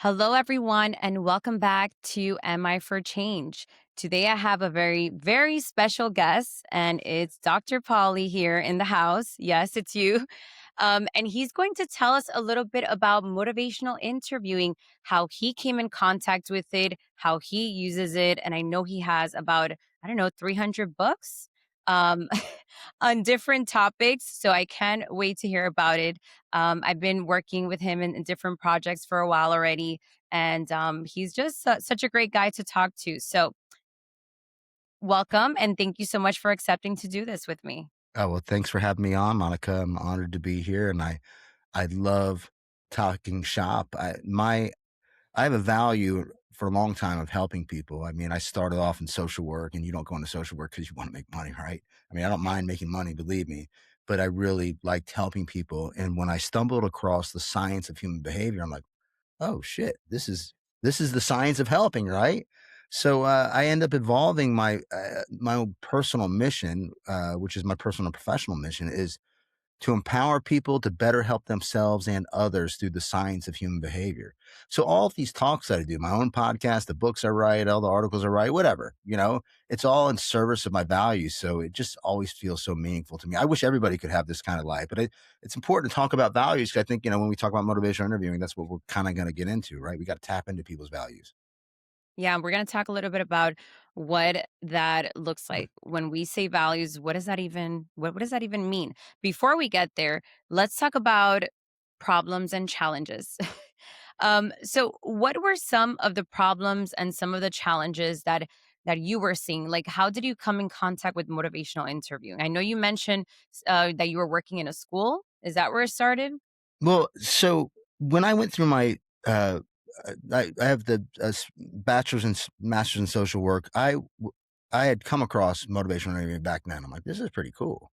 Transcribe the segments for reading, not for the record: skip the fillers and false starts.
Hello, everyone, and welcome back to Am I for Change? Today, I have a very, very special guest, and it's Dr. Polly here in the house. Yes, it's you. And he's going to tell us a little bit about motivational interviewing, how he came in contact with it, how he uses it. And I know he has about, I don't know, 300 books um, on different topics. So I can't wait to hear about it. I've been working with him in different projects for a while already, and he's just such a great guy to talk to. So, welcome, and thank you so much for accepting to do this with me. Oh, well, thanks for having me on, Monica. I'm honored to be here, and I love talking shop. I have a value for a long time of helping people. I mean, I started off in social work, and you don't go into social work because you want to make money, right? I mean, I don't mind making money, believe me, but I really liked helping people. And when I stumbled across the science of human behavior, I'm like, oh shit, this is the science of helping, right? So I end up evolving my own personal mission, which is my personal and professional mission, is to empower people to better help themselves and others through the science of human behavior. So all of these talks that I do, my own podcast, the books I write, all the articles I write, whatever, it's all in service of my values. So it just always feels so meaningful to me. I wish everybody could have this kind of life, but it's important to talk about values because I think, when we talk about motivational interviewing, that's what we're kind of going to get into, right? We got to tap into people's values. Yeah, we're going to talk a little bit about what that looks like when we say values. What does that even what does that even mean? Before we get there, let's talk about problems and challenges. So what were some of the problems and some of the challenges that you were seeing? Like, how did you come in contact with motivational interviewing? I know you mentioned that you were working in a school. Is that where it started? Well, so when I went through my, I have the bachelor's and master's in social work. I had come across motivational interviewing back then. I'm like, this is pretty cool,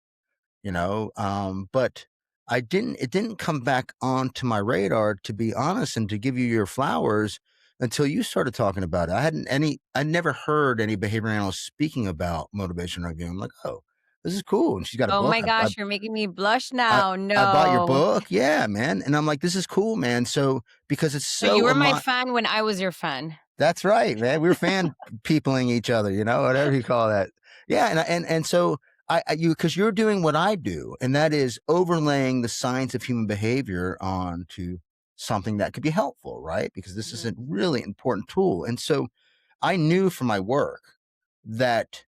but it didn't come back onto my radar, to be honest, and to give you your flowers until you started talking about it. I never heard any behavior analysts speaking about motivational interviewing. I'm like, oh, this is cool. And she's got a Oh book. my gosh, you're making me blush I, now. I bought your No. book. Yeah, man. And I'm like, this is cool, man. So because it's So you so were my fan when I was your fan. that's right, man. We were fan peopling each other, whatever you call that. Yeah, and so because you're doing what I do, and that is overlaying the science of human behavior onto something that could be helpful, right? Because this is a Mhm, really important tool. And so I knew from my work that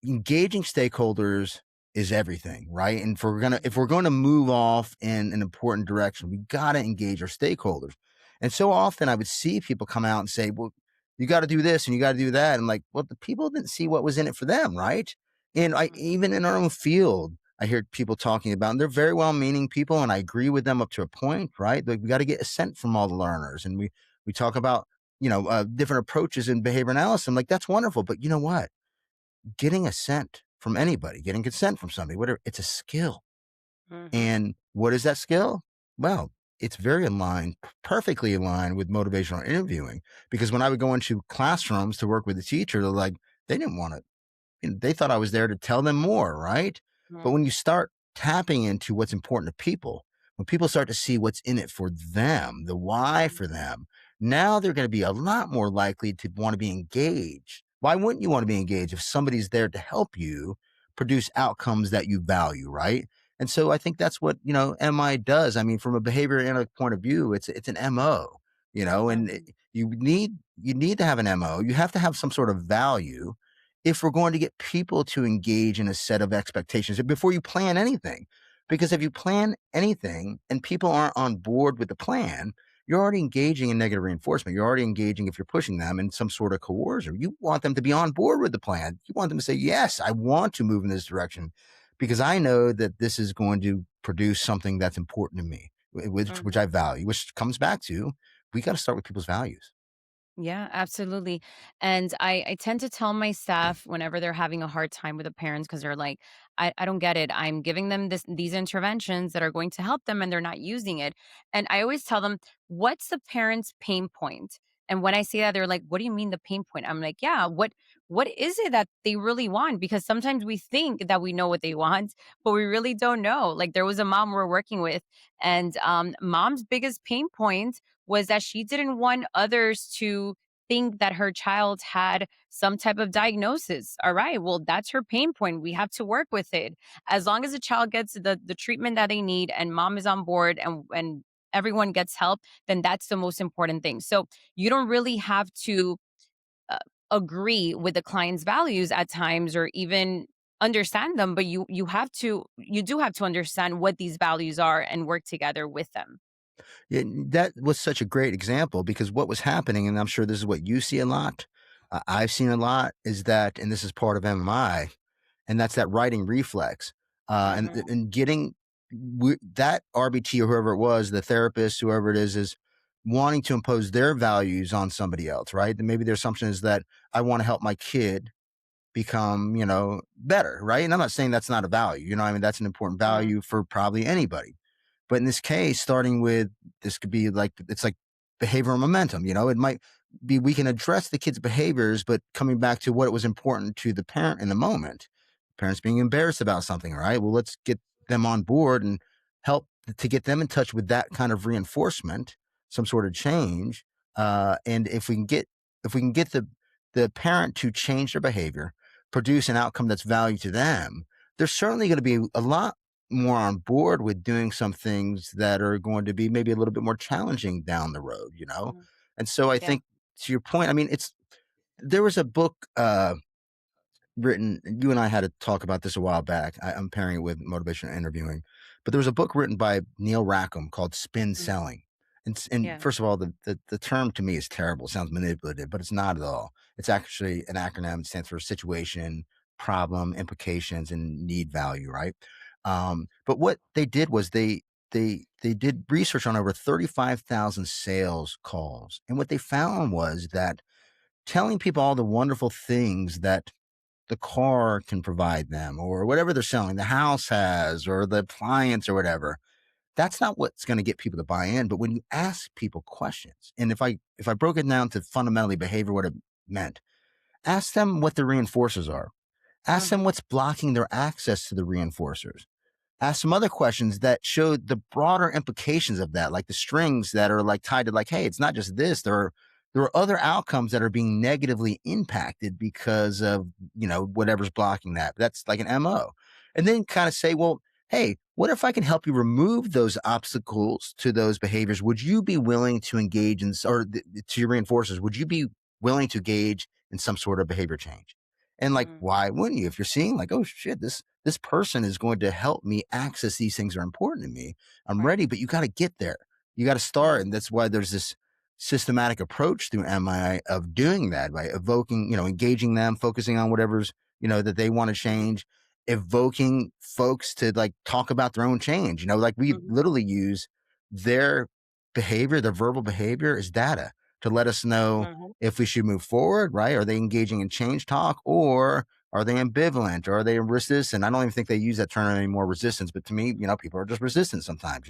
engaging stakeholders is everything, right? And if we're gonna move off in an important direction, we gotta engage our stakeholders. And so often I would see people come out and say, well, you got to do this and you got to do that. And like, well, the people didn't see what was in it for them, right? And I mhm, even in our own field, I hear people talking about, and they're very well-meaning people, and I agree with them up to a point, right? Like we got to get assent from all the learners, and we talk about different approaches in behavior analysis. I'm like, that's wonderful, but you know what? Getting assent from anybody, getting consent from somebody, whatever, it's a skill. mhm. And what is that skill? Well, it's very aligned, perfectly aligned with motivational interviewing. Because when I would go into classrooms to work with the teacher, they're like, they didn't want to, they thought I was there to tell them more, right? But Mhm, when you start tapping into what's important to people, when people start to see what's in it for them, the why mhm, for them, now they're going to be a lot more likely to want to be engaged. Why wouldn't you want to be engaged if somebody's there to help you produce outcomes that you value, right? And so I think that's what, MI does. I mean, from a behavior analytic point of view, it's an MO, and mhm, you need to have an MO. You have to have some sort of value if we're going to get people to engage in a set of expectations before you plan anything. Because if you plan anything and people aren't on board with the plan, you're already engaging in negative reinforcement. You're already engaging, if you're pushing them, in some sort of coercion. You want them to be on board with the plan. You want them to say, yes, I want to move in this direction because I know that this is going to produce something that's important to me, which mhm. I value, which comes back to we got to start with people's values. Yeah, absolutely. And I tend to tell my staff whenever they're having a hard time with the parents because they're like, I don't get it. I'm giving them these interventions that are going to help them and they're not using it. And I always tell them, what's the parent's pain point? And when I say that, they're like, what do you mean the pain point? I'm like, yeah, what is it that they really want? Because sometimes we think that we know what they want, but we really don't know. Like there was a mom we're working with, and mom's biggest pain point was that she didn't want others to think that her child had some type of diagnosis. All right, well, that's her pain point. We have to work with it. As long as the child gets the treatment that they need and mom is on board and everyone gets help, then that's the most important thing. So you don't really have to uh, agree with the client's values at times or even understand them, but you do have to understand what these values are and work together with them. Yeah, that was such a great example because what was happening, and I'm sure this is what you see a lot, I've seen a lot, is that, and this is part of MMI, and that's that writing reflex, Mhm, and getting that RBT or whoever it was, the therapist, whoever it is wanting to impose their values on somebody else, right? And maybe their assumption is that I want to help my kid become, better, right? And I'm not saying that's not a value, I mean, that's an important mhm, value for probably anybody. But in this case, starting with this could be like it's like behavioral momentum. It might be we can address the kid's behaviors, but coming back to what was important to the parent in the moment, parents being embarrassed about something. All right, well, let's get them on board and help to get them in touch with that kind of reinforcement, some sort of change. And if we can get the parent to change their behavior, produce an outcome that's value to them, there's certainly going to be a lot more on board with doing some things that are going to be maybe a little bit more challenging down the road. mhm. And so I Yeah. think to your point, I mean, there was a book written, and you and I had to talk about this a while back. I'm pairing it with motivational interviewing, but there was a book written by Neil Rackham called Spin Mhm. Selling. And Yeah. first of all, the term to me is terrible. It sounds manipulative, but it's not at all. It's actually an acronym. It stands for situation, problem, implications, and need value, right? But what they did was they did research on over 35,000 sales calls, and what they found was that telling people all the wonderful things that the car can provide them or whatever they're selling, the house has or the appliance or whatever. That's not what's going to get people to buy in. But when you ask people questions, and if I broke it down to fundamentally behavior, what it meant, ask them what the reinforcers are. Ask them Mhm, what's blocking their access to the reinforcers. Ask some other questions that showed the broader implications of that, like the strings that are like tied to like, hey, it's not just this. There are other outcomes that are being negatively impacted because of whatever's blocking that. That's like an MO. And then kind of say, well, hey, what if I can help you remove those obstacles to those behaviors? Would you be willing to engage in, to your reinforcers? Would you be willing to engage in some sort of behavior change? And like, mhm. why wouldn't you? If you're seeing like, oh shit, this person is going to help me access these things that are important to me. I'm Right. ready, but you got to get there. You got to start. Mhm, And that's why there's this systematic approach through MI of doing that by evoking, engaging them, focusing on whatever's, that they want to change, evoking folks to like talk about their own change. Like we mhm, literally use their behavior, their verbal behavior is data to let us know mhm. if we should move forward, right? Are they engaging in change talk or are they ambivalent? Or are they resistant? I don't even think they use that term anymore, resistance. But to me, people are just resistant sometimes.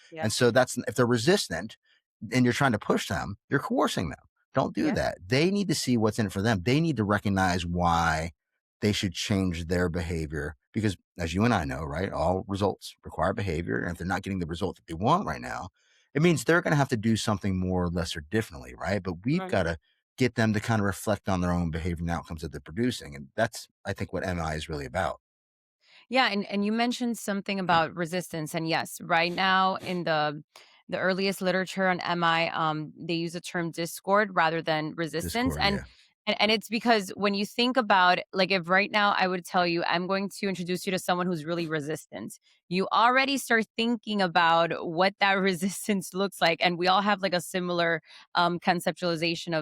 Yep. And so that's if they're resistant and you're trying to push them, you're coercing them. Don't do Yeah. that. They need to see what's in it for them. They need to recognize why they should change their behavior because, as you and I know, right, all results require behavior. And if they're not getting the result that they want right now, it means they're going to have to do something more or less or differently, right? But we've got Mhm. to get them to kind of reflect on their own behavior and outcomes that they're producing. And that's, I think, what MI is really about. Yeah, and you mentioned something about resistance, and yes, right now in the earliest literature on MI, they use the term discord rather than resistance, Discord, and yeah. and it's because when you think about like if right now I would tell you I'm going to introduce you to someone who's really resistant, you already start thinking about what that resistance looks like, and we all have like a similar conceptualization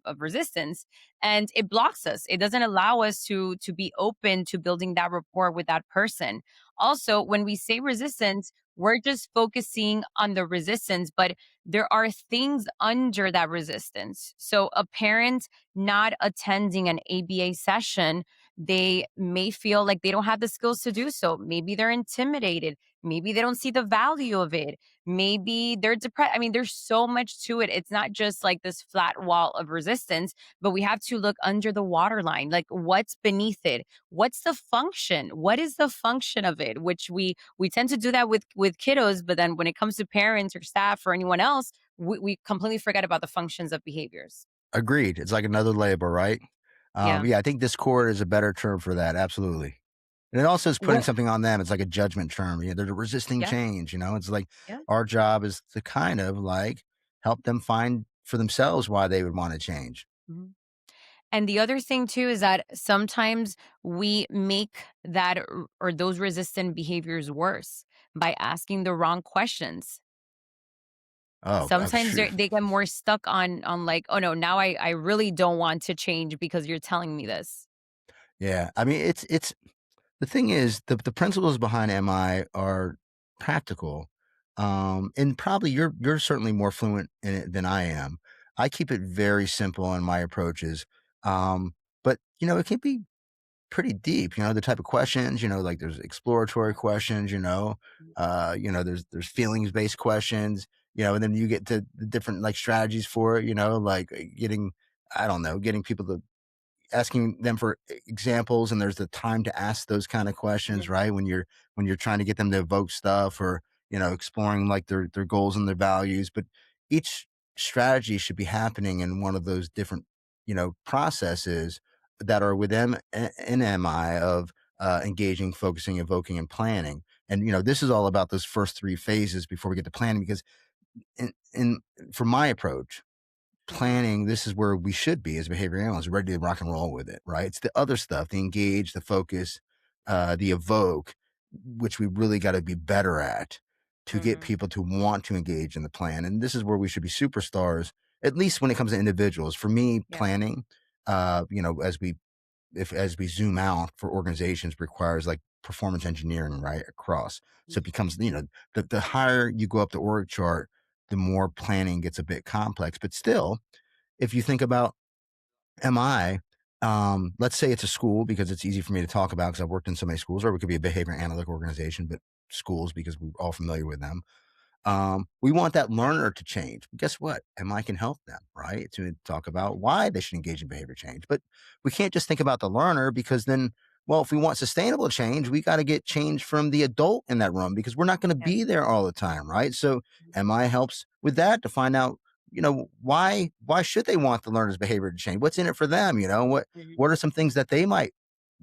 of resistance, and it blocks us. It doesn't allow us to be open to building that rapport with that person. Also, when we say resistance, we're just focusing on the resistance, but there are things under that resistance. So a parent not attending an ABA session, they may feel like they don't have the skills to do so. Maybe they're intimidated. Maybe they don't see the value of it. Maybe they're depressed. I mean, there's so much to it. It's not just like this flat wall of resistance, but we have to look under the waterline, like what's beneath it, what's the function, what is the function of it, which we tend to do that with kiddos, but then when it comes to parents or staff or anyone else, we completely forget about the functions of behaviors. Agreed. It's like another label, right? Yeah. Yeah, I think discord is a better term for that. Absolutely. And it also is putting What? something on them. It's like a judgment term. They're resisting Yeah. change. It's like Yeah. our job is to kind of like help them find for themselves why they would want to change. Mhm. And the other thing too is that sometimes we make that or those resistant behaviors worse by asking the wrong questions. Oh, Sometimes shoot. they get more stuck on like, "Oh, no, now I really don't want to change because you're telling me this." Yeah. I mean, it's the thing is the principles behind MI are practical. And probably you're certainly more fluent in it than I am. I keep it very simple in my approaches. But it can be pretty deep, the type of questions, like there's exploratory questions, there's feelings-based questions, and then you get to the different like strategies for it, like getting, I don't know, getting people to asking them for examples, and there's the time to ask those kind of questions, Mhm. right? When you're trying to get them to evoke stuff, or exploring like their goals and their values. But each strategy should be happening in one of those different processes that are within an MI of engaging, focusing, evoking, and planning. And this is all about those first three phases before we get to planning, because in for my approach, Mhm. planning, this is where we should be as behavior analysts, ready to rock and roll with it, right? It's the other stuff, the engage, the focus, the evoke, which we really got to be better at to get Mhm. people to want to engage in the plan. And this is where we should be superstars, at least when it comes to individuals. For me, Yeah. planning, as we zoom out for organizations, requires like performance engineering right across. So it Mhm. becomes, the higher you go up the org chart, the more planning gets a bit complex. But still, if you think about MI, let's say it's a school, because it's easy for me to talk about because I've worked in so many schools, or it could be a behavior analytic organization, but schools because we're all familiar with them. We want that learner to change. Guess what? MI can help them, right? To talk about why they should engage in behavior change. But we can't just think about the learner, because then, well, if we want sustainable change, we got to get change from the adult in that room, because we're not going to Yeah. be there all the time, right? So Mhm. MI helps with that to find out, why should they want the learner's behavior to change? What's in it for them? Mhm. What are some things that they might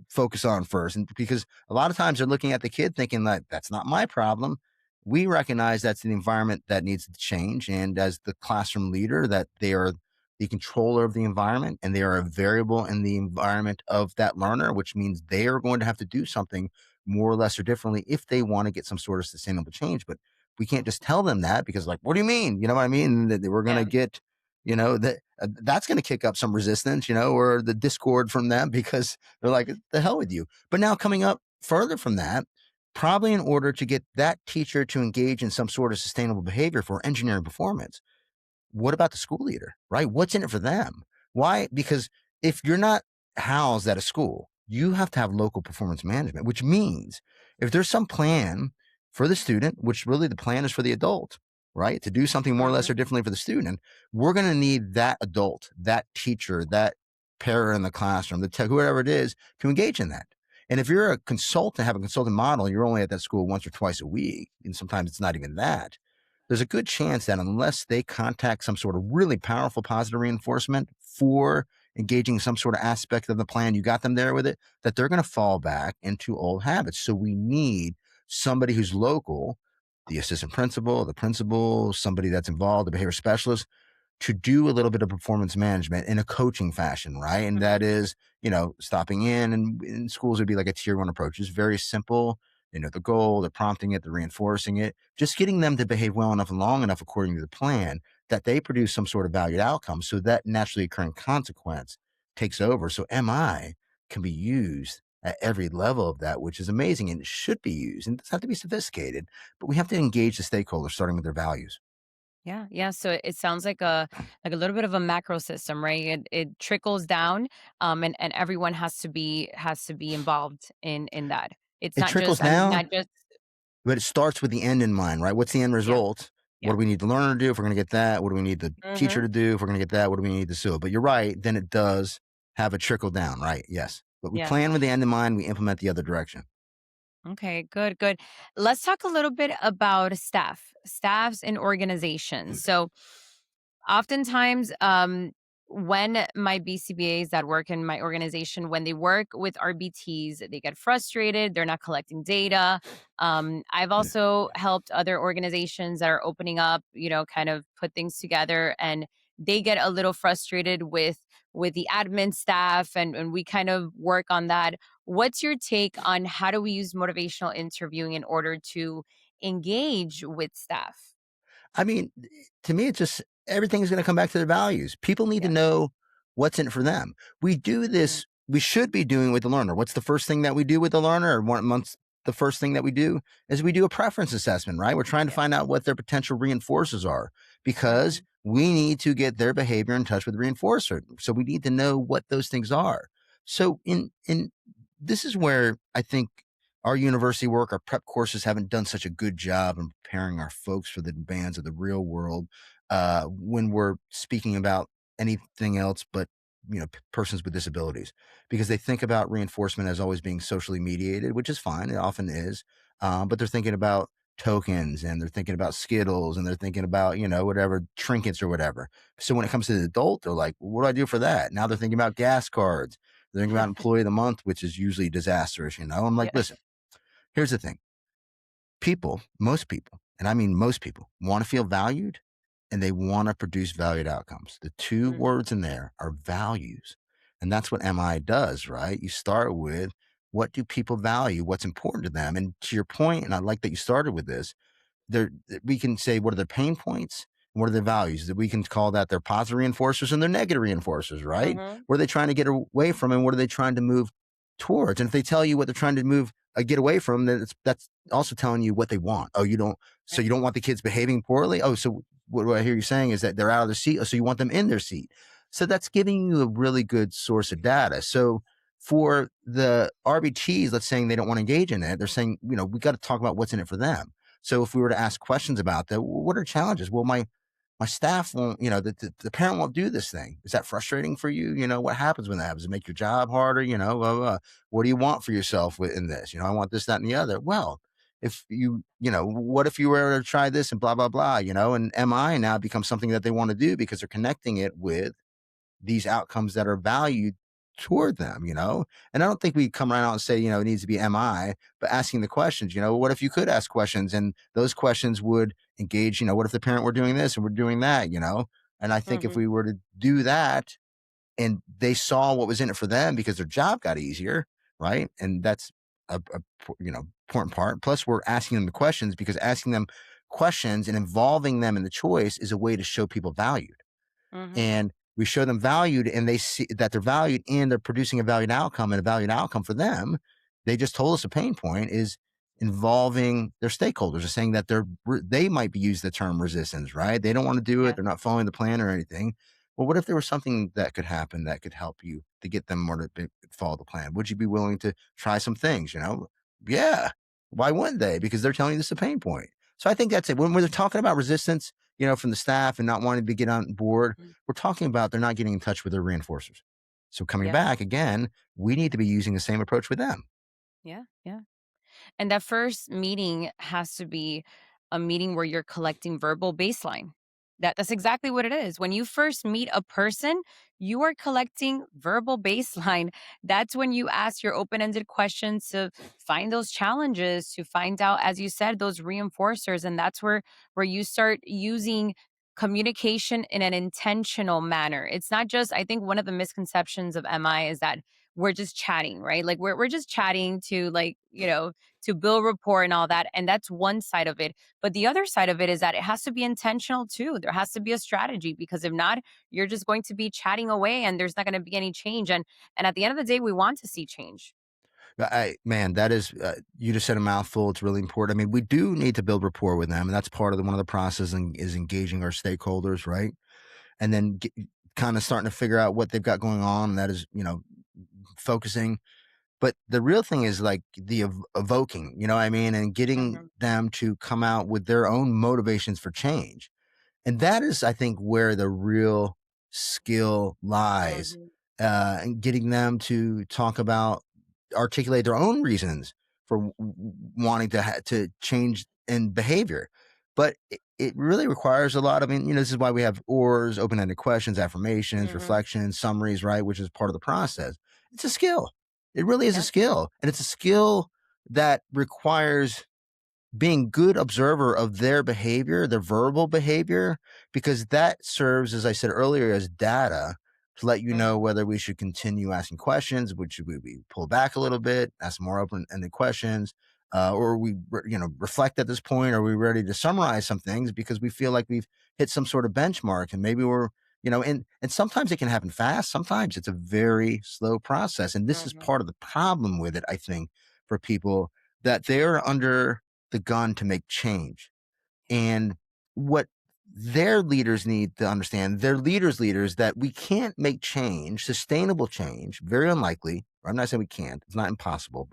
focus on first? And because a lot of times they're looking at the kid thinking like, that's not my problem. We recognize that's the environment that needs to change. And as the classroom leader, that they are the controller of the environment, and they are a variable in the environment of that learner, which means they are going to have to do something more or less or differently if they want to get some sort of sustainable change. But we can't just tell them that, because like, what do you mean? You know what I mean? That we're going to Yeah. get, that's going to kick up some resistance, or the discord from them, because they're like, the hell with you. But now coming up further from that, probably in order to get that teacher to engage in some sort of sustainable behavior for engineering performance, what about the school leader, right? What's in it for them? Why? Because if you're not housed at a school, you have to have local performance management, which means if there's some plan for the student, which really the plan is for the adult, right? To do something more or less Mhm. or differently for the student, we're going to need that adult, that teacher, that para in the classroom, the tech, whoever it is, to engage in that. And if you're a consultant, have a consultant model, you're only at that school once or twice a week, and sometimes it's not even that, there's a good chance that unless they contact some sort of really powerful positive reinforcement for engaging some sort of aspect of the plan, you got them there with it, that they're going to fall back into old habits. So we need somebody who's local, the assistant principal, the principal, somebody that's involved, the behavior specialist, to do a little bit of performance management in a coaching fashion, right? And that Mhm. is, stopping and in schools would be like a tier one approach. It's very simple. They know the goal, they're prompting it, they're reinforcing it, just getting them to behave well enough and long enough according to the plan that they produce some sort of valued outcome. So that naturally occurring consequence takes over. So MI can be used at every level of that, which is amazing, and it should be used. And it doesn't have to be sophisticated, but we have to engage the stakeholders, starting with their values. Yeah, yeah, so it sounds like a little bit of a macro system, right? It trickles down, and everyone has to be involved in that. It's It not trickles just down, not just but it starts with the end in mind, right? What's the end yeah, result? What yeah. do we need the learner to do if we're going to get that? What do we need the teacher Mhm. to do if we're going to get that? What do we need the student? But you're right. Then it does have a trickle down, right? Yes. But we Yeah. plan with the end in mind. We implement the other direction. Okay, good, good. Let's talk a little bit about staffs and organizations. So, oftentimes, when my BCBAs that work in my organization, when they work with RBTs, they get frustrated. They're not collecting data. I've also helped other organizations that are opening up, kind of put things together, and they get a little frustrated with the admin staff, and we kind of work on that. What's your take on how do we use motivational interviewing in order to engage with staff? I mean, to me, it's just everything is going to come back to their values. People need to Yeah. know what's in it for them. We do Mhm. this, we should be doing with the learner. What's the first thing that we do with the learner? Or 1 month, the first thing that we do is we do a preference assessment, right? We're trying to Yeah. find out what their potential reinforcers are because Mhm. we need to get their behavior in touch with the reinforcer. So we need to know what those things are. So in this is where I think our university work, our prep courses haven't done such a good job in preparing our folks for the demands of the real world when we're speaking about anything else but persons with disabilities, because they think about reinforcement as always being socially mediated, which is fine, it often is, but they're thinking about tokens and they're thinking about skittles and they're thinking about whatever trinkets or whatever. So when it comes to the adult, they're like, what do I do for that? Now they're thinking about gas cards, they're thinking about employee of the month, which is usually disastrous. I'm like, Yeah. listen, here's the thing. Most people, and I mean most people, want to feel valued and they want to produce valued outcomes. The two Mhm. words in there are values. And that's what MI does, right? You start with what do people value? What's important to them? And to your point, and I like that you started with this, there we can say what are their pain points and what are their values, that we can call that their positive reinforcers and their negative reinforcers, right? Mhm. What are they trying to get away from and what are they trying to move towards? And if they tell you what they're trying to move get away from, then that's also telling you what they want. Oh, you don't, so Right. you don't want the kids behaving poorly. Oh, so what I hear you saying is that they're out of their seat. Oh, so you want them in their seat. So that's giving you a really good source of data. So for the RBTs, let's saying they don't want to engage in it, they're saying, we got to talk about what's in it for them. So if we were to ask questions about that, what are challenges? Well, my staff won't, the parent won't do this thing. Is that frustrating for you? What happens when that happens? Does it make your job harder? Blah, blah, blah. What do you want for yourself in this? I want this, that, and the other. Well, if what if you were to try this and blah, blah, blah, and MI now becomes something that they want to do because they're connecting it with these outcomes that are valued toward them, And I don't think we come right out and say, it needs to be MI, but asking the questions, what if you could ask questions and those questions would engage, what if the parent were doing this and we're doing that? And I think if Mhm. we were to do that and they saw what was in it for them because their job got easier, right? And that's a important part. Plus, we're asking them the questions because asking them questions and involving them in the choice is a way to show people value, Mhm. and we show them valued and they see that they're valued and they're producing a valued outcome, and a valued outcome for them, they just told us a pain point is involving their stakeholders, are saying that they might be used the term resistance, right? They don't want to do it. Yeah. They're not following the plan or anything. Well, what if there was something that could happen that could help you to get them more to follow the plan? Would you be willing to try some things? Yeah. Why wouldn't they? Because they're telling you this is a pain point. So I think that's it. When they're talking about resistance, from the staff and not wanting to get on board, Mhm. we're talking about they're not getting in touch with their reinforcers. So coming Yeah. back again, we need to be using the same approach with them. Yeah. Yeah. And that first meeting has to be a meeting where you're collecting verbal baseline. That's exactly what it is. When you first meet a person, you are collecting verbal baseline. That's when you ask your open-ended questions to find those challenges, to find out, as you said, those reinforcers. And that's where you start using communication in an intentional manner. It's not just, I think one of the misconceptions of MI is that we're just chatting, right? Like we're just chatting to, like, to build rapport and all that. And that's one side of it. But the other side of it is that it has to be intentional too. There has to be a strategy, because if not, you're just going to be chatting away and there's not going to be any change. And at the end of the day, we want to see change. Man, that is, you just said a mouthful. It's really important. I mean, we do need to build rapport with them. And that's part of one of the process is engaging our stakeholders, right? And then kind of starting to figure out what they've got going on. And that is, focusing. But the real thing is like the evoking, what I mean? And getting Mhm. them to come out with their own motivations for change. And that is, I think, where the real skill lies, Mhm. and getting them to talk about, articulate their own reasons for wanting to change in behavior. But it really requires a lot. I mean, this is why we have ORs, open-ended questions, affirmations, Hmm. reflections, summaries, right? Which is part of the process. It's a skill. It really is a Yeah. skill. And it's a skill that requires being good observer of their behavior, their verbal behavior, because that serves, as I said earlier, as data to let you know Hmm. whether we should continue asking questions, which we pull back a little bit, ask more open-ended questions, or we reflect at this point. Are we ready to summarize some things because we feel like we've hit some sort of benchmark, and maybe we're and sometimes it can happen fast. Sometimes it's a very slow process, and this is Hmm. part of the problem with it. I think for people that they're under the gun to make change. Yeah. And what their leaders need to understand, their leaders, that we can't make change, sustainable change, very unlikely. I'm not saying we can't, it's not impossible.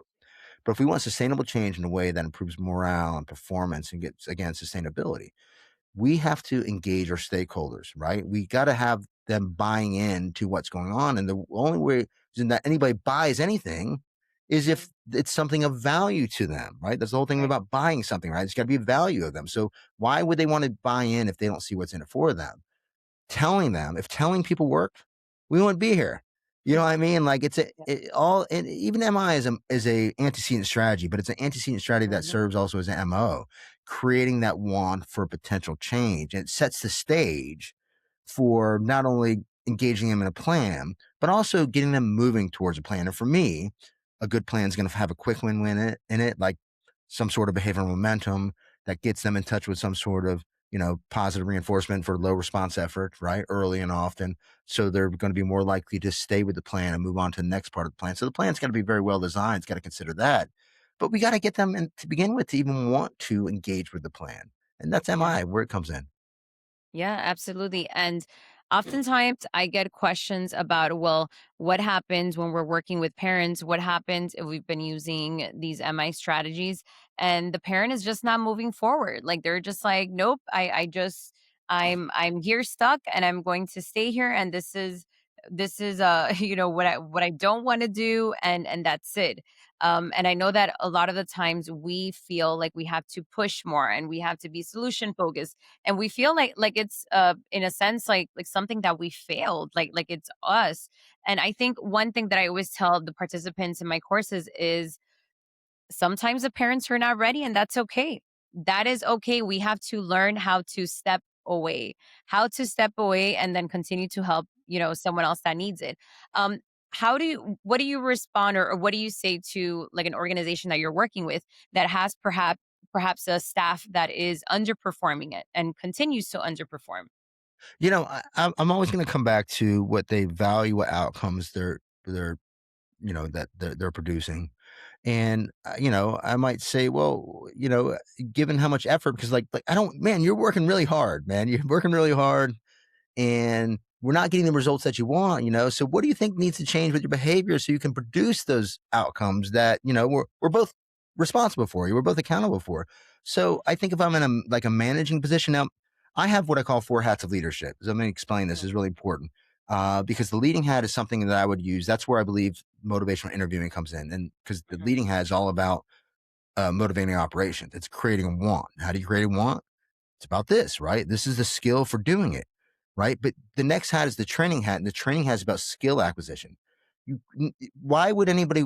But if we want sustainable change in a way that improves morale and performance and gets, again, sustainability, we have to engage our stakeholders, right? We got to have them buying in to what's going on. And the only way that anybody buys anything is Hmm. if it's something of value to them, right? That's the whole thing Right. about buying something, right? It's got to be a value of them. So why would they want to buy in if they don't see what's in it for them? Telling them, if telling people work, we wouldn't be here. You know what I mean? Like Yeah. and even MI is a antecedent strategy, but it's an antecedent strategy that Hmm. serves also as an MO, creating that want for potential change. And it sets the stage for not only engaging them in a plan, but also getting them moving towards a plan. And for me, a good plan is going to have a quick win in it, like some sort of behavioral momentum that gets them in touch with some sort of positive reinforcement for low response effort, right? Early and often. So they're going to be more likely to stay with the plan and move on to the next part of the plan. So the plan's got to be very well designed. It's got to consider that. But we got to get them to begin with to even want to engage with the plan. And that's Yeah. MI where it comes in. Yeah, absolutely. And oftentimes I get questions about, well, what happens when we're working with parents? What happens if we've been using these MI strategies and the parent is just not moving forward? Like they're just like, nope, I'm here stuck and I'm going to stay here. And this is what I don't want to do, and that's it. And I know that a lot of the times we feel like we have to push more and we have to be solution focused, and we feel like it's in a sense like something that we failed, like it's us. And I think one thing that I always tell the participants in my courses is sometimes the parents are not ready, and that's okay. That is okay. We have to learn how to step away and then continue to help someone else that needs it. um what do you respond, or what do you say to like an organization that you're working with that has perhaps a staff that is underperforming it and continues to underperform? I'm always going to come back to what they value, what outcomes they're producing. And I might say, well, given how much effort, because like I don't, man, you're working really hard, man. You're working really hard, and we're not getting the results that you want. So what do you think needs to change with your behavior so you can produce those outcomes that, we're both responsible for, we're both accountable for. So I think if I'm in a managing position now, I have what I call four hats of leadership. So let me explain. This Mhm. is really important. Because the leading hat is something that I would use. That's where I believe motivational interviewing comes in. And because the Mhm. leading hat is all about motivating operations. It's creating a want. How do you create a want? It's about this, right? This is the skill for doing it, right? But the next hat is the training hat, and the training hat is about skill acquisition. Why would anybody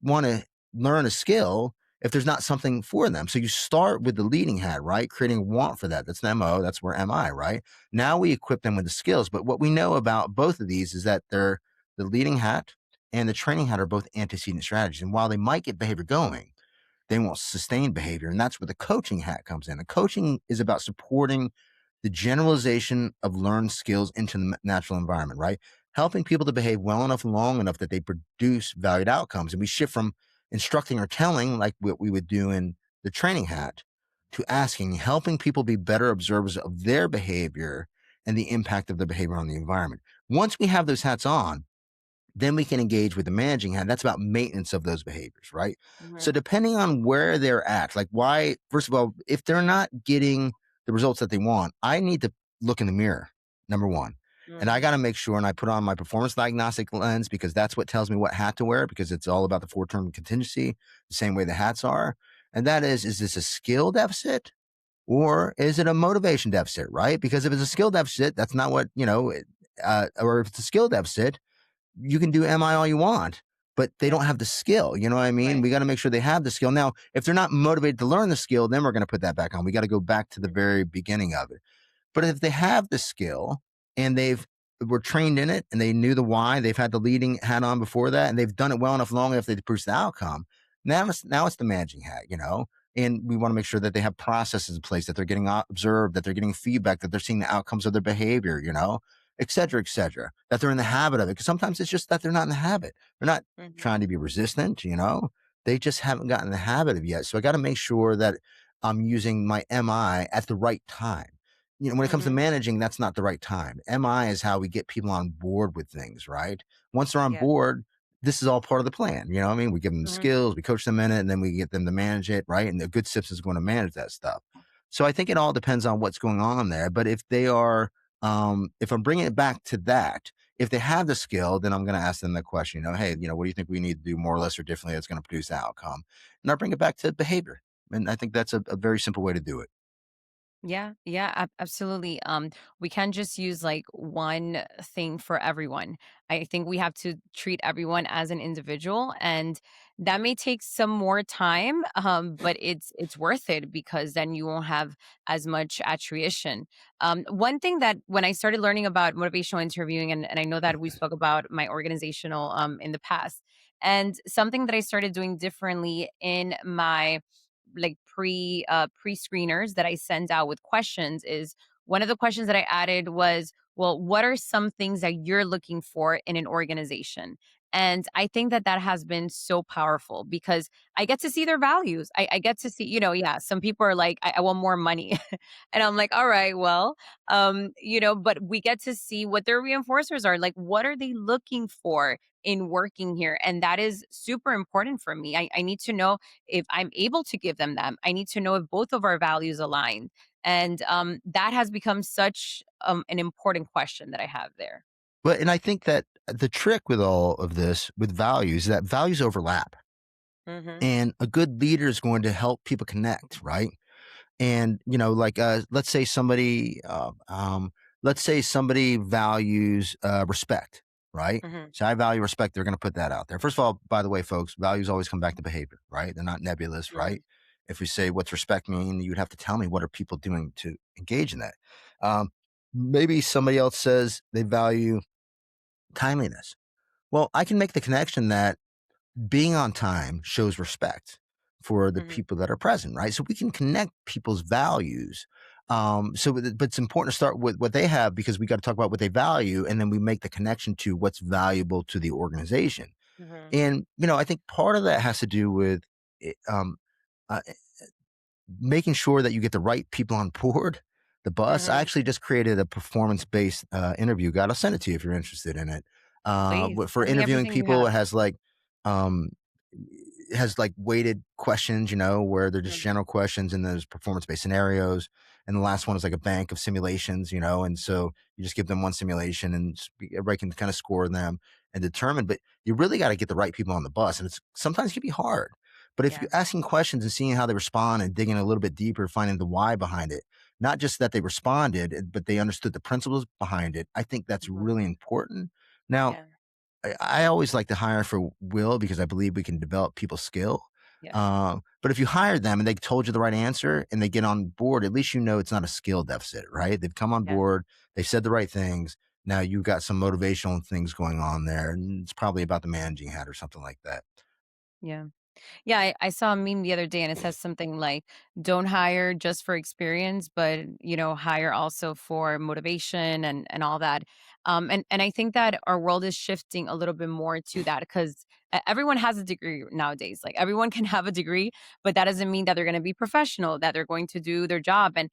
want to learn a skill if there's not something for them? So you start with the leading hat, right? Creating a want for that. That's an MO. That's where MI, right? Now we equip them with the skills. But what we know about both of these is that they're the leading hat and the training hat are both antecedent strategies. And while they might get behavior going, they won't sustain behavior. And that's where the coaching hat comes in. The coaching is about supporting the generalization of learned skills into the natural environment, right? Helping people to behave well enough and long enough that they produce valued outcomes. And we shift from instructing or telling, like what we would do in the training hat, to asking, helping people be better observers of their behavior and the impact of their behavior on the environment. Once we have those hats on, then we can engage with the managing hand. That's about maintenance of those behaviors, right? So Mhm. depending on where they're at, like why, first of all, if they're not getting the results that they want, I need to look in the mirror, number one. And I Mm, got to make sure, and I put on my performance diagnostic lens because that's what tells me what hat to wear because it's all about the 4 term contingency, the same way the hats are. And that is this a skill deficit or is it a motivation deficit, right? Because if it's a skill deficit, that's not what, or if it's a skill deficit, you can do MI all you want, but they don't yeah, have the skill. You know what I mean? right. We got to make sure they have the skill. Now, if they're not motivated to learn the skill, then we're going to put that back on. We got to go back to the Mhm, very beginning of it. But if they have the skill and they've were trained in it and they knew the why, they've had the leading hat on before that, and they've done it well enough, long enough they produce the outcome. Now it's the managing hat, and we want to make sure that they have processes in place, that they're getting observed, that they're getting feedback, that they're seeing the outcomes of their behavior, et cetera, et cetera, that they're in the habit of it. Because sometimes it's just that they're not in the habit. They're not mhm, trying to be resistant, they just haven't gotten the habit of it yet. So I got to make sure that I'm using my MI at the right time. When it comes to mhm, managing, that's not the right time. MI is how we get people on board with things, right? Once they're on yeah, board, this is all part of the plan. You know what I mean? We give them the mhm, skills, we coach them in it, and then we get them to manage it, right? And a good SIPS is going to manage that stuff. So I think it all depends on what's going on there. But if I'm bringing it back to that, if they have the skill, then I'm going to ask them the question, hey, what do you think we need to do more or less or differently that's going to produce the outcome? And I'll bring it back to behavior. And I think that's a very simple way to do it. yeah, yeah, absolutely. We can't just use like one thing for everyone. I think we have to treat everyone as an individual, and that may take some more time, but it's worth it because then you won't have as much attrition. One thing that when I started learning about motivational interviewing, and I know that we spoke about my organizational in the past, and something that I started doing differently in my like pre-screeners that I send out with questions is one of the questions that I added was, well, what are some things that you're looking for in an organization? And I think that that has been so powerful because I get to see their values. I get to see, yeah, some people are like, I want more money. And I'm like, all right, well, but we get to see what their reinforcers are. Like, what are they looking for in working here? And that is super important for me. I need to know if I'm able to give them that. I need to know if both of our values align. And that has become such an important question that I have there. But and I think that the trick with all of this, with values, that values overlap. Hmm. And a good leader is going to help people connect, right? And like let's say somebody values respect, right? Hmm. So I value respect. They're going to put that out there. First of all, by the way, folks, values always come back to behavior, right? They're not nebulous, Hmm. right? If we say what's respect mean, you'd have to tell me what are people doing to engage in that. Um, Maybe somebody else says they value timeliness. Well, I can make the connection that being on time shows respect for the Hmm. people that are present, right? So we can connect people's values. But it's important to start with what they have because we got to talk about what they value, and then we make the connection to what's valuable to the organization. Hmm. And I think part of that has to do with eh, um, uh, making sure that you get the right people on board the bus. I Hmm. actually just created a performance based interview guide. I'll send it to you if you're interested in it. Please For send me interviewing everything you people, have. um, it has like weighted questions, where they're just Mhm. general questions and there's performance based scenarios. And the last one is like a bank of simulations, and so you just give them one simulation and everybody can kind of score them and determine. But you really got to get the right people on the bus, and it's sometimes it can be hard. But if Yeah. you're asking questions and seeing how they respond and digging a little bit deeper, finding the why behind it, not just that they responded, but they understood the principles behind it, I think that's Mhm. really important. Now, Yeah. I always like to hire for will because I believe we can develop people's skill. Yeah. But if you hire them and they told you the right answer and they get on board, at least it's not a skill deficit, right? They've come on Yeah. board, they said the right things. Now you've got some motivational things going on there, and it's probably about the managing hat or something like that. Yeah. Yeah, I saw a meme the other day and it says something like, don't hire just for experience, but hire also for motivation and all that. And I think that our world is shifting a little bit more to that because everyone has a degree nowadays. Like everyone can have a degree, but that doesn't mean that they're going to be professional, that they're going to do their job. And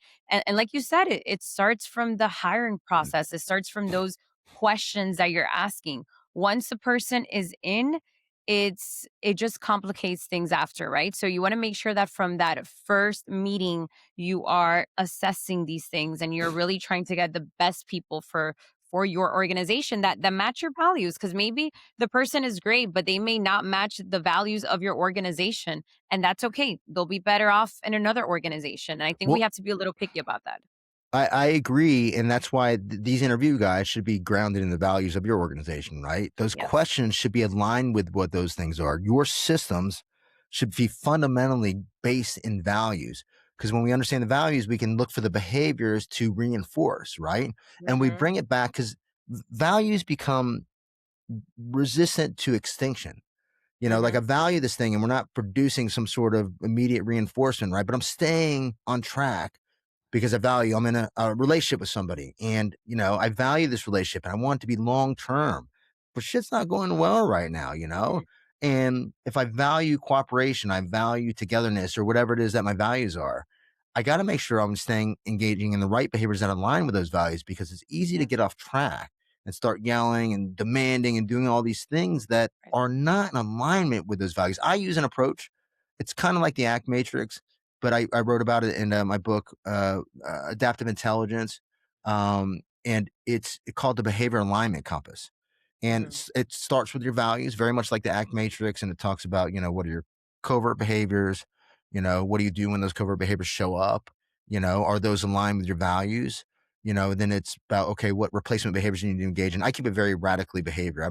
like you said, it starts from the hiring process. It starts from those questions that you're asking. Once a person is in, it just complicates things after, right? So you want to make sure that from that first meeting you are assessing these things and you're really trying to get the best people for your organization that match your values, because maybe the person is great but they may not match the values of your organization, and that's okay. They'll be better off in another organization, and I think we Well, have to be a little picky about that. I agree, and that's why these interview guys should be grounded in the values of your organization, right? Those Yes. questions should be aligned with what those things are. Your systems should be fundamentally based in values, because when we understand the values, we can look for the behaviors to reinforce, right? And we Hmm. bring it back because values become resistant to extinction. Like I Hmm. value this thing and we're not producing some sort of immediate reinforcement, right? But I'm staying on track because I'm in a relationship with somebody and, I value this relationship and I want it to be long term, but shit's not going well right now, you know? Hmm. And if I value cooperation, I value togetherness or whatever it is that my values are, I got to make sure I'm staying engaging in the right behaviors that align with those values because it's easy to Yeah. get off track and start yelling and demanding and doing all these things that Right. are not in alignment with those values. I use an approach. It's kind of like the ACT matrix, but I wrote about it in my book, Adaptive Intelligence. And it's called the Behavior Alignment Compass. And Hmm. it starts with your values, very much like the ACT matrix. And it talks about, what are your covert behaviors? What do you do when those covert behaviors show up? Are those aligned with your values? Then it's about, okay, what replacement behaviors you need to engage in. I keep it very radically behavior.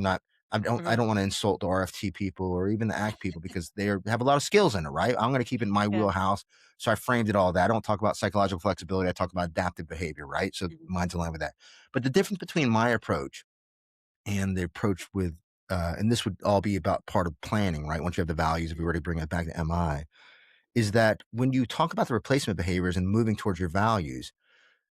I don't Hmm. want to insult the RFT people or even the ACT people because have a lot of skills in it, right? I'm going to keep it in my Yeah. wheelhouse. So I framed it all that. I don't talk about psychological flexibility. I talk about adaptive behavior, right? So Hmm. mine's aligned with that. But the difference between my approach and the approach with, and this would all be about part of planning, right? Once you have the values, if we were to bring it back to MI, is that when you talk about the replacement behaviors and moving towards your values,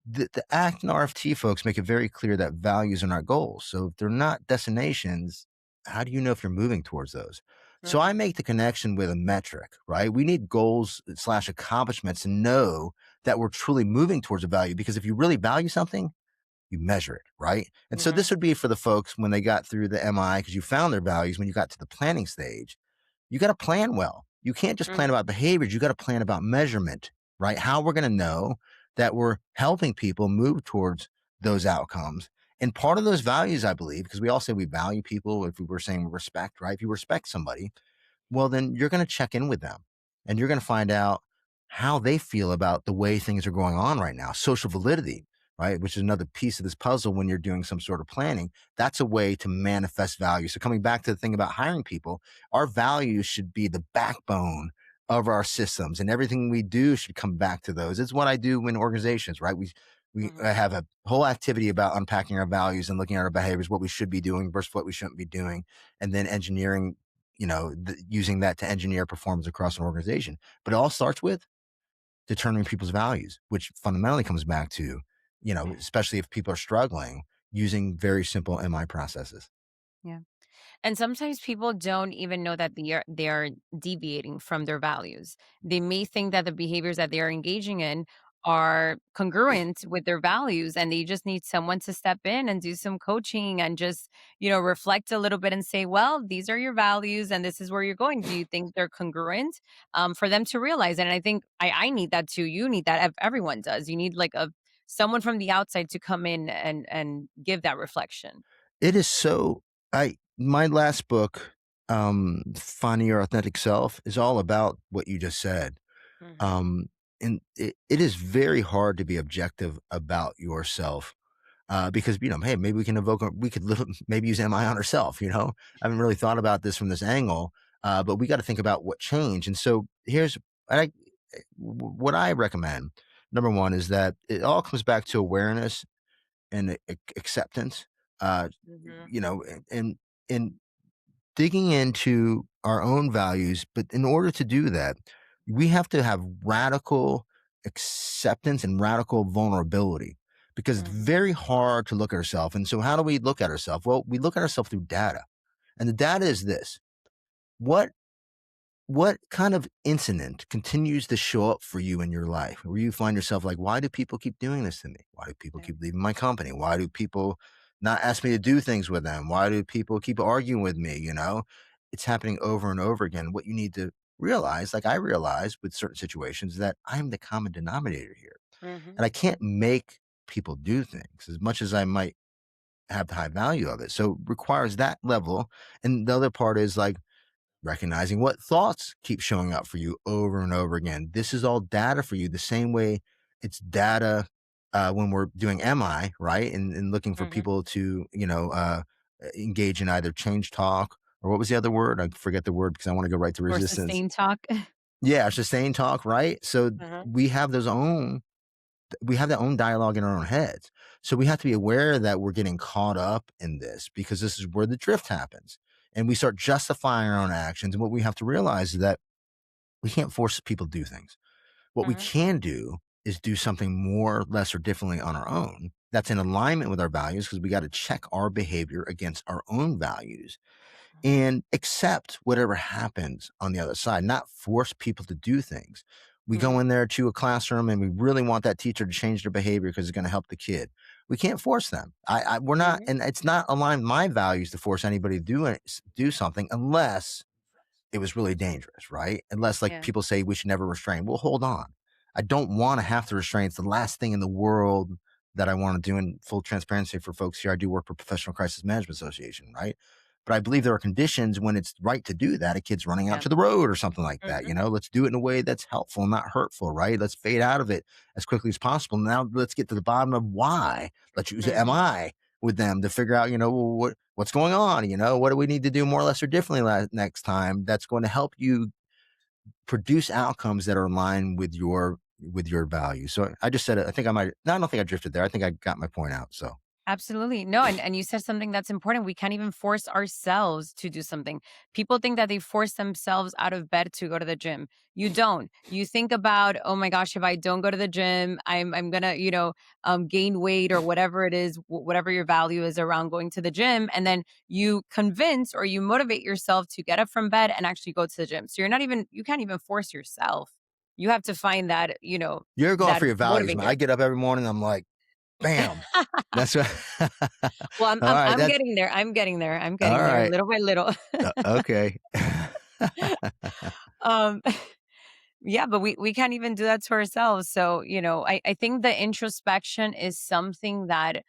the ACT and RFT folks make it very clear that values are not goals. So if they're not destinations, how do you know if you're moving towards those? So I Hmm. make the connection with a metric, right? We need goals slash accomplishments to know that we're truly moving towards a value. Because if you really value something, you measure it, right? And so Hmm. this would be for the folks when they got through the MI because you found their values. When you got to the planning stage, you got to plan well. You can't just plan Hmm. about behaviors. You got to plan about measurement, right? How we're going to know that we're helping people move towards those outcomes. And part of those values, I believe, because we all say we value people, if we were saying respect, right? If you respect somebody, well, then you're going to check in with them and you're going to find out how they feel about the way things are going on right now. Social validity, right? Which is another piece of this puzzle when you're doing some sort of planning. That's a way to manifest value. So, coming back to the thing about hiring people, our values should be the backbone of our systems and everything we do should come back to those. It's what I do in organizations, right? We Hmm. have a whole activity about unpacking our values and looking at our behaviors, what we should be doing versus what we shouldn't be doing, and then engineering, using that to engineer performance across an organization. But it all starts with determining people's values, which fundamentally comes back to, Yeah. especially if people are struggling, using very simple MI processes. Yeah. And sometimes people don't even know that they are deviating from their values. They may think that the behaviors that they are engaging in are congruent with their values, and they just need someone to step in and do some coaching and just, reflect a little bit and say, well, these are your values and this is where you're going. Do you think they're congruent? For them to realize it. And I think I need that too. You need that. Everyone does. You need like a someone from the outside to come in and give that reflection. It is so, my last book, Finding Your Authentic Self, is all about what you just said. Hmm. Um, and it is very hard to be objective about yourself because hey, maybe we can we could maybe use MI on ourselves. I haven't really thought about this from this angle, but we got to think about what changed. And so here's what I recommend. Number one is that it all comes back to awareness and acceptance. Uh, Hmm. and digging into our own values. But in order to do that, we have to have radical acceptance and radical vulnerability because it's Hmm. very hard to look at ourselves. And so, how do we look at ourselves? Well, we look at ourselves through data. And the data is this: what what kind of incident continues to show up for you in your life where you find yourself like, why do people keep doing this to me? Why do people Yeah. keep leaving my company? Why do people not ask me to do things with them? Why do people keep arguing with me? It's happening over and over again. What you need to realize, like I realized with certain situations, that I'm the common denominator here. Mhm, And I can't mhm, make people do things as much as I might have the high value of it. So it requires that level. And the other part is like recognizing what thoughts keep showing up for you over and over again. This is all data for you, the same way it's data when we're doing MI, right? And looking for Mhm. people to, engage in either change talk or what was the other word? I forget the word because I want to go right to Or resistance. sustained talk. Yeah, sustained talk, right? So Uh-huh. we have we have that own dialogue in our own heads. So we have to be aware that we're getting caught up in this because this is where the drift happens. And we start justifying our own actions. And what we have to realize is that we can't force people to do things. What we Mhm. can do is do something more, less, or differently on our own that's in alignment with our values because we got to check our behavior against our own values Mhm. and accept whatever happens on the other side, not force people to do things. We go Mhm. in there to a classroom and we really want that teacher to change their behavior because it's going to help the kid. We can't force them. We're not, Mhm. and it's not aligned with my values to force anybody to do something unless it was really dangerous, right? Unless like Yeah. people say we should never restrain. Well, hold on. I don't want to have to restrain. It's the last thing in the world that I want to do. In full transparency for folks here, I do work for Professional Crisis Management Association, right? But I believe there are conditions when it's right to do that. A kid's running out Yeah. to the road or something like that. Mhm. Let's do it in a way that's helpful, not hurtful, right? Let's fade out of it as quickly as possible. Now let's get to the bottom of why. Let's use the Mhm. MI with them to figure out, well, what's going on? What do we need to do more or less or differently next time that's going to help you produce outcomes that are in line with your values. So I just said it. I think I might. No, I don't think I drifted there. I think I got my point out. So Absolutely. No, and you said something that's important. We can't even force ourselves to do something. People think that they force themselves out of bed to go to the gym. You don't. You think about, oh my gosh, if I don't go to the gym, I'm gonna, gain weight or whatever it is, whatever your value is around going to the gym, and then you convince or you motivate yourself to get up from bed and actually go to the gym. So you can't even force yourself. You have to find that, you're going that for your values, man. motivator. I get up every morning. I'm like, bam. That's right. Well, I'm All I'm right. I'm That's getting there. I'm getting there. I'm all getting there right. little by little. Okay. Um, yeah, but we can't even do that to ourselves. So, I think the introspection is something that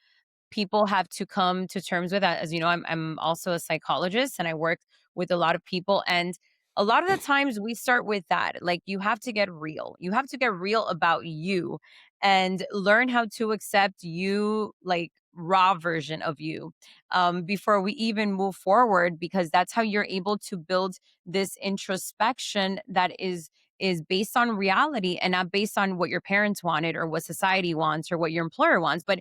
people have to come to terms with. As you know, I'm also a psychologist and I work with a lot of people, and a lot of the times we start with that. Like, you have to get real. You have to get real about you and learn how to accept you, like raw version of you, before we even move forward, because that's how you're able to build this introspection that is based on reality and not based on what your parents wanted or what society wants or what your employer wants, but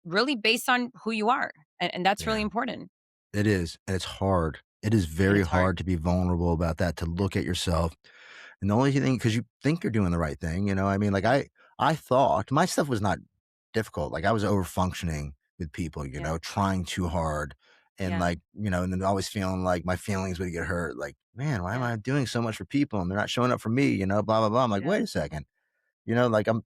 really based on who you are, and that's really Yeah. important, It is, and it's hard. It is and very it's hard. hard to be vulnerable about that, to look at yourself. And the only thing, because you think you're doing the right thing, I mean, like I thought my stuff was not difficult. Like I was over functioning with people, Yeah, trying too hard. And yeah, like, and then always feeling like my feelings would get hurt. Like, man, why am yeah, I doing so much for people and they're not showing up for me, blah, blah, blah. I'm like, yeah, wait a second. Like I'm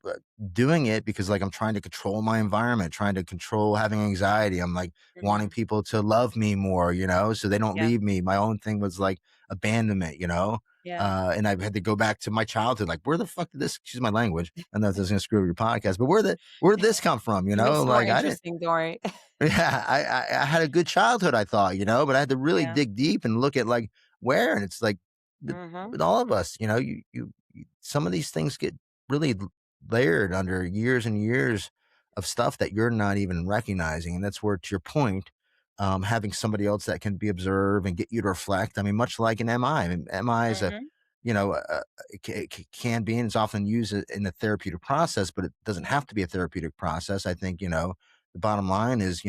doing it because like I'm trying to control my environment, trying to control having anxiety. I'm like wanting mhm, people to love me more, so they don't yeah, leave me. My own thing was like abandonment, yeah. and I've had to go back to my childhood. Like, where the fuck did this? Excuse my language. I know this is gonna screw up your podcast, but where did this come from? It makes it more Like I didn't. interesting, don't worry. Yeah, I had a good childhood, I thought, but I had to really Yeah, dig deep and look at like where, and it's like with, mhm, with all of us, some of these things get really layered under years and years of stuff that you're not even recognizing, and that's where, to your point, having somebody else that can be observed and get you to reflect. I mean, much like an MI. I mean, MI is a mhm, you know, it can be, and it's often used in a therapeutic process, but it doesn't have to be a therapeutic process. I think, the bottom line is,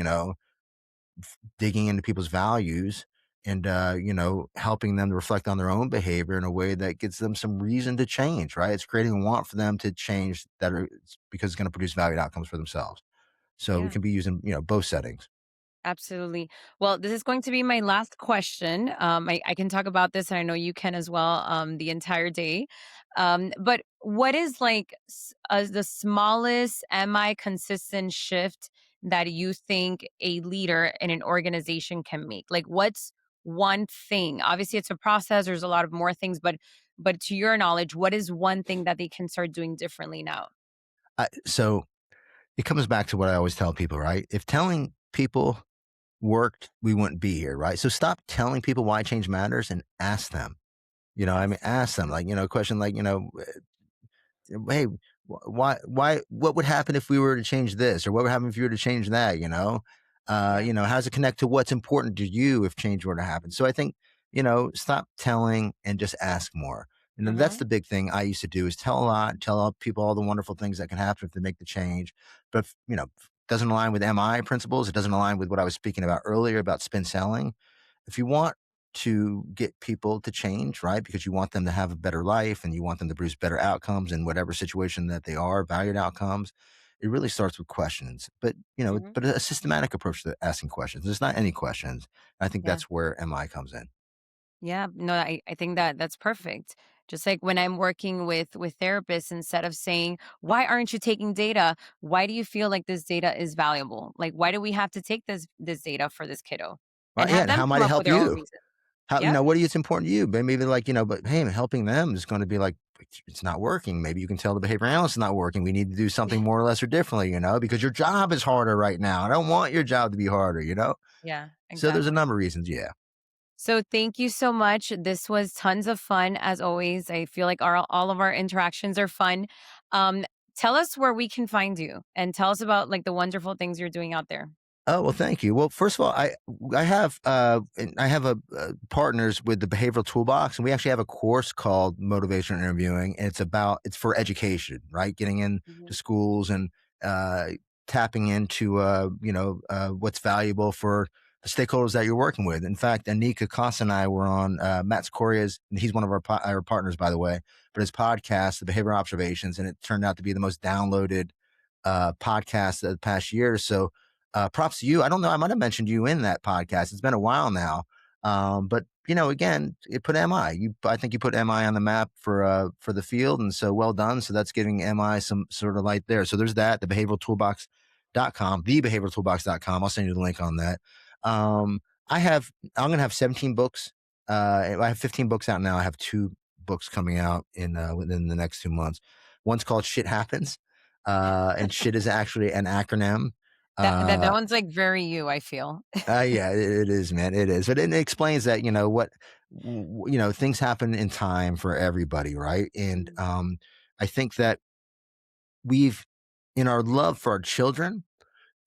digging into people's values and, helping them to reflect on their own behavior in a way that gives them some reason to change, right? It's creating a want for them to change because it's going to produce valued outcomes for themselves. So it yeah. can be used in, both settings. Absolutely. Well, this is going to be my last question. I can talk about this, and I know you can as well, the entire day. But what is like the smallest MI consistent shift that you think a leader in an organization can make? Like, what's one thing? Obviously, it's a process. There's a lot of more things, but to your knowledge, what is one thing that they can start doing differently now? So it comes back to what I always tell people, right? If telling people worked, we wouldn't be here, right? So stop telling people why change matters and ask them. I mean, Yes. ask them, like, a question like, hey, what would happen if we were to change this, or what would happen if you were to change that? Yeah. How does it connect to what's important to you if change were to happen? So I think, stop telling and just ask more. That's Mhm. the big thing I used to do, is tell a lot, tell all people all the wonderful things that can happen if they make the change. But doesn't align with MI principles. It doesn't align with what I was speaking about earlier about spin selling. If you want to get people to change, right? Because you want them to have a better life and you want them to produce better outcomes in whatever situation that they are, valued outcomes. It really starts with questions, but Mhm. but a systematic approach to asking questions. There's not any questions. I think Yeah. that's where MI comes in. Yeah. No, I think that that's perfect. Just like when I'm working with therapists, instead of saying, "Why aren't you taking data? Why do you feel like this data is valuable? Like, why do we have to take this data for this kiddo?" And Right? Yeah. have And them how might come it up with help their own you? reason. How, Yep. what do you, it's important to you? But maybe like, but hey, helping them is going to be like, it's not working. Maybe you can tell the behavior analyst is not working. We need to do something more or less or differently, because your job is harder right now. I don't want your job to be harder. Yeah, So there's a exactly. number of reasons. Yeah. So thank you so much. This was tons of fun as always. I feel like all of our interactions are fun. Um, Tell us where we can find you and tell us about like the wonderful things you're doing out there. Oh, well, thank you. Well, first of all, I have a partners with the Behavioral Toolbox, and we actually have a course called Motivational Interviewing, and it's for education, right? Getting into Mhm. schools and uh, tapping into what's valuable for the stakeholders that you're working with. In fact, Anika Koss and I were on Matt Scoria's, and he's one of our partners, by the way, but his podcast, The Behavioral Observations, and it turned out to be the most downloaded podcast of the past year. So props to you. I don't know. I might have mentioned you in that podcast. It's been a while now. But again, it put MI. I think you put MI on the map for the field, and so well done. So that's giving MI some sort of light there. So there's that. The behavioraltoolbox.com. I'll send you the link on that. Um, I'm gonna have 17 books. I have 15 books out now. I have 2 books coming out in within the next 2 months. One's called Shit Happens, and shit is actually an acronym. That uh, one's like very you, I feel. yeah, it is, man. It is. But it explains that, things happen in time for everybody, right? And Mhm. I think that we've, in our love for our children,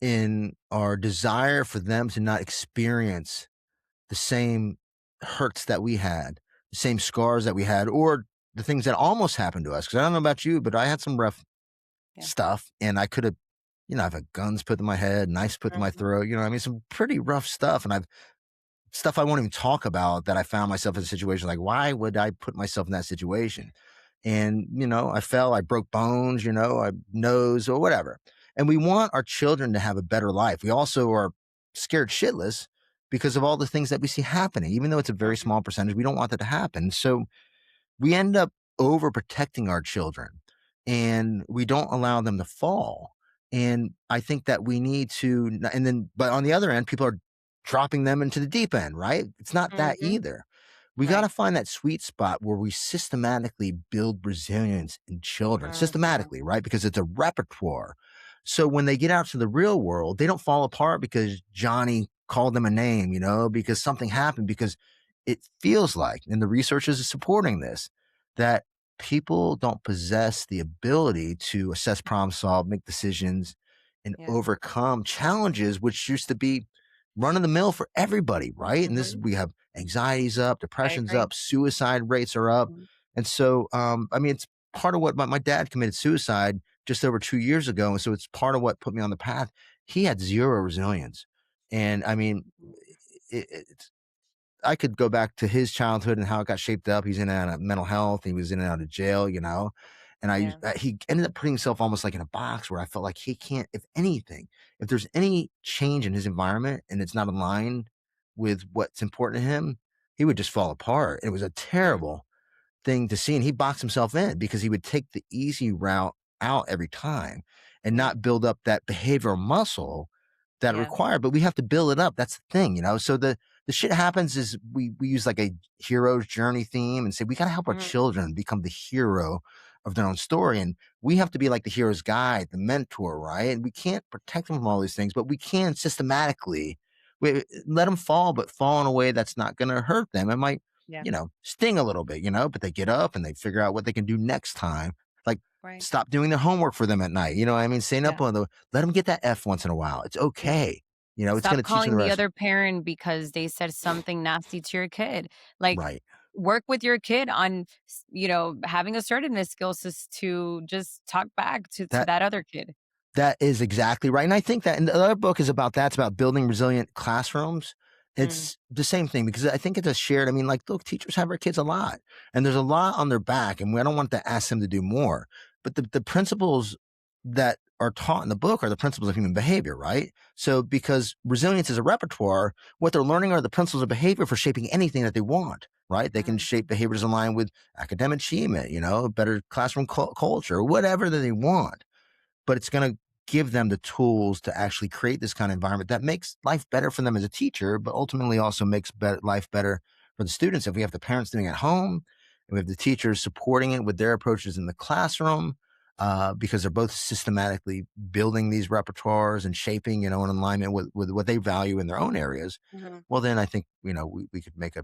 in our desire for them to not experience the same hurts that we had, the same scars that we had, or the things that almost happened to us. Because I don't know about you, but I had some rough Yeah. stuff, and I could have, I've had guns put in my head, knives put in my Mhm. throat. I mean, some pretty rough stuff, and I've stuff I won't even talk about, that I found myself in a situation like, why would I put myself in that situation? And, I fell, I broke bones, I nose or whatever. And we want our children to have a better life. We also are scared shitless because of all the things that we see happening, even though it's a very Mhm. small percentage. We don't want that to happen. So we end up overprotecting our children and we don't allow them to fall. And I think that we need to, and then, but on the other end, people are dropping them into the deep end, right? It's not that Mhm. either. We got to Right. find that sweet spot where we systematically build resilience in children, Mhm. systematically, right? Because it's a repertoire. So when they get out to the real world, they don't fall apart because Johnny called them a name, because something happened, because it feels like, and the research is supporting this, that people don't possess the ability to assess, problem solve, make decisions, and Yeah. overcome challenges, which used to be run of the mill for everybody, right? And this, Mhm. we have anxiety's up, I depression's agree. up, suicide rates are up. Mhm. And so, I mean, it's part of what my dad committed suicide just over 2 years ago. And so it's part of what put me on the path. He had zero resilience. And I mean, it's, I could go back to his childhood and how it got shaped up. He's in and out of mental health. He was in and out of jail, and Yeah. he ended up putting himself almost like in a box where I felt like he can't, if anything, if there's any change in his environment and it's not aligned with what's important to him, he would just fall apart. It was a Mm. terrible thing to see. And he boxed himself in because he would take the easy route out every time and Yeah. not build up that behavioral muscle that are Yeah. required. But we have to build it up. That's the thing. So the shit happens is we use like a hero's journey theme and say we got to help our Mhm. children become the hero of their own story. And we have to be like the hero's guide, the mentor, right? And we can't protect them from all these things, but we can systematically let them fall, but fall in a way that's not going to hurt them. It might, Yeah. sting a little bit, but they get up and they figure out what they can do next time. Like, Right. stop doing their homework for them at night. You know what I mean? Staying up Yeah. on let them get that F once in a while. It's Yeah. okay. It's Stop going to teach them calling the the rest. other parent because they said something nasty to your kid. Like, Right. work with your kid on, having assertiveness skills to just talk back to That that other kid. That is exactly right, and I think that and the other book is about that, it's about building resilient classrooms. Mm, It's the same thing because I think it's a shared look, teachers have our kids a lot, and there's a lot on their back, and we don't want to ask them to do more, but the principles that are taught in the book are the principles of human behavior, right? So because resilience is a repertoire, what they're learning are the principles of behavior for shaping anything that they want, right? They can mm, shape behaviors in line with academic achievement, better classroom culture, whatever that they want, but it's going to give them the tools to actually create this kind of environment that makes life better for them as a teacher, but ultimately also makes life better for the students. If we have the parents doing it at home, and we have the teachers supporting it with their approaches in the classroom, because they're both systematically building these repertoires and shaping, in alignment with what they value in their own areas. mhm. Well, then I think, we could make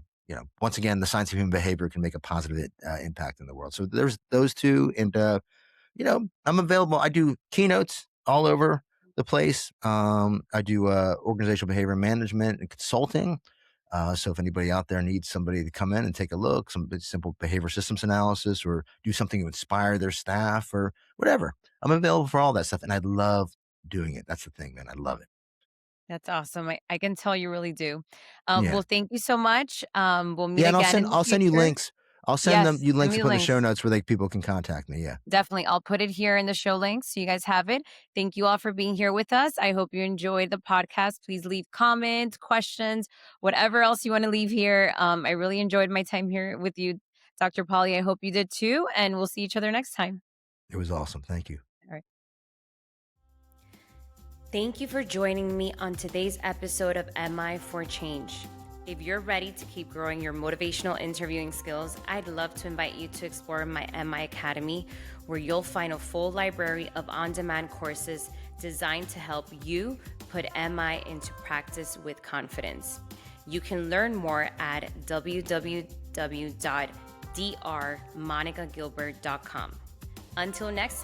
once again, the science of human behavior can make a positive impact in the world. So there's those two. And, I'm available. I do keynotes all over the place. I do organizational behavior management and consulting. So if anybody out there needs somebody to come in and take a look, some simple behavior systems analysis, or do something to inspire their staff or whatever, I'm available for all that stuff. And I love doing it. That's the thing, man. I love it. That's awesome. I can tell you really do. Yeah. Well, thank you so much. We'll meet Yeah. And again in the I'll send you future. links. I'll send them Yes, you send links to me put in the show links. notes where people can contact me. Yeah. Definitely. I'll put it here in the show links so you guys have it. Thank you all for being here with us. I hope you enjoyed the podcast. Please leave comments, questions, whatever else you want to leave here. I really enjoyed my time here with you, Dr. Polly. I hope you did too. And we'll see each other next time. It was awesome. Thank you. All right. Thank you for joining me on today's episode of MI for Change. If you're ready to keep growing your motivational interviewing skills, I'd love to invite you to explore my MI Academy, where you'll find a full library of on-demand courses designed to help you put MI into practice with confidence. You can learn more at www.drmonicagilbert.com. Until next time.